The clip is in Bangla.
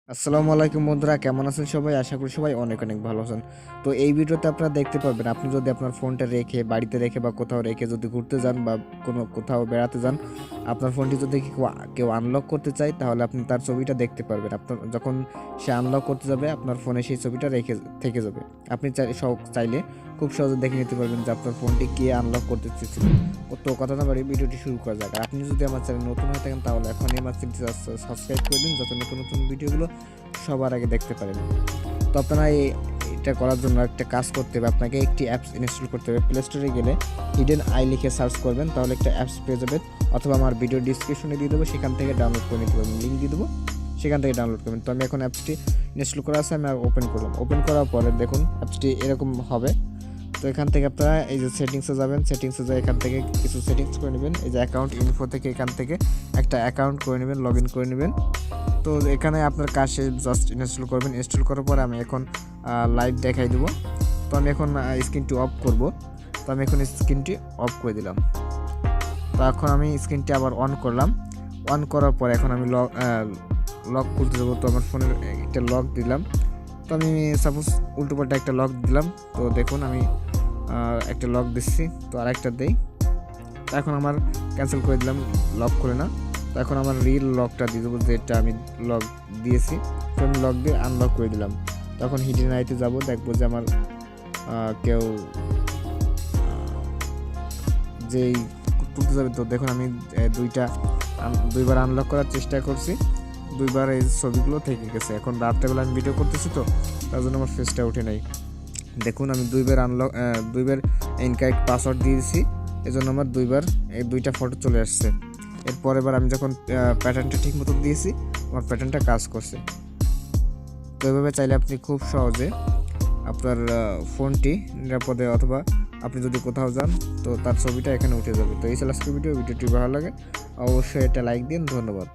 আসসালামু আলাইকুম বন্ধুরা, কেমন আছেন সবাই? আশা করি সবাই অনেক অনেক ভালো আছেন। তো এই ভিডিওতে আপনারা দেখতে পারবেন, আপনি যদি আপনার ফোনটা রেখে বাড়িতে রেখে বা কোথাও রেখে যদি ঘুরতে যান বা কোথাও বেড়াতে যান, আপনার ফোনটি যদি কেউ আনলক করতে চায় তাহলে আপনি তার ছবিটা দেখতে পারবেন। আপনার যখন সে আনলক করতে যাবে আপনার ফোনে সেই ছবিটা রেখে থেকে যাবে। আপনি চাইলে খুব সহজে দেখে নিতে পারবেন যে আপনার ফোনটি কে আনলক করতে চেয়েছিল। তো কথা না বাড়ি ভিডিওটি শুরু করা যাক। আর আপনি যদি আমার চ্যানেল নতুন হয়ে থাকেন তাহলে এখনই আমার চ্যানেলটি সাবস্ক্রাইব করে দিন, যাতে নতুন নতুন ভিডিওগুলো সবার আগে দেখতে পারেন। তো আপনারা এটা করার জন্য একটা কাজ করতে হবে, আপনাকে একটি অ্যাপস ইনস্টল করতে হবে। প্লে স্টোরে গেলে হিডেন আই লিখে সার্চ করবেন, তাহলে একটা অ্যাপস পেয়ে যাবেন, অথবা আমার ভিডিও ডিসক্রিপশনে দিয়ে দেবো, সেখান থেকে ডাউনলোড করে নিতে পারবেন। লিঙ্ক দিয়ে দেবো, সেখান থেকে ডাউনলোড করবেন। তো আমি এখন অ্যাপসটি ইনস্টল করা আছে, আমি ওপেন করলাম। ওপেন করার পরে দেখুন অ্যাপসটি এরকম হবে। তো এখান থেকে আপনারা এই যে সেটিংসে যাবেন, সেটিংসে যাই এখান থেকে কিছু সেটিংস করে নেবেন। এই যে অ্যাকাউন্ট ইনফো থেকে এখান থেকে একটা অ্যাকাউন্ট করে নেবেন, লগ ইন করে নেবেন। তো এখানে আপনার কাছে জাস্ট ইনস্টল করবেন। ইনস্টল করার পরে আমি এখন লাইভ দেখাই দেবো। তো আমি এখন স্ক্রিনটি অফ করব। তো আমি এখন স্ক্রিনটি অফ করে দিলাম। তো এখন আমি স্ক্রিনটি আবার অন করলাম। অন করার পরে এখন আমি লক খুলতে যাবো। তো আমার ফোনের একটা লক দিলাম। তো আমি সাপোজ উল্টোপাল্টা একটা লক দিলাম। তো দেখুন আমি একটা লক দিচ্ছি, তো আরেকটা দেই। তো এখন আমার ক্যান্সেল করে দিলাম, লক করে না। তো এখন আমার রিল লকটা দিয়ে দেবো, যেটা আমি লক দিয়েছি। তো আমি লক দিয়ে আনলক করে দিলাম। তখন হিডেন আইতে যাব, দেখবো যে আমার কেউ যেই তুলতে যাবে। তো দেখুন আমি দুইবার আনলক করার চেষ্টা করছি, দুইবার এই ছবিগুলো থেকে গেছে। এখন রাত্রেবেলা আমি ভিডিও করতেছি, তো তার জন্য আমার ফেসটা উঠে নাই। দেখুন আমি দুইবার ইনকারেক্ট পাসওয়ার্ড দিয়েছি, এই জন্য আমার দুইটা ফটো চলে আসছে। এরপর এবার আমি যখন প্যাটার্নটা ঠিক মতো দিয়েছি, আমার প্যাটার্নটা কাজ করছে। তো এভাবে চাইলে আপনি খুব সহজে আপনার ফোনটি নিরাপদে, অথবা আপনি যদি কোথাও যান তো তার ছবিটা এখানে উঠে যাবে। তো এই ছিল আজকের ভিডিওটি ভালো লাগে অবশ্যই এটা লাইক দিন। ধন্যবাদ।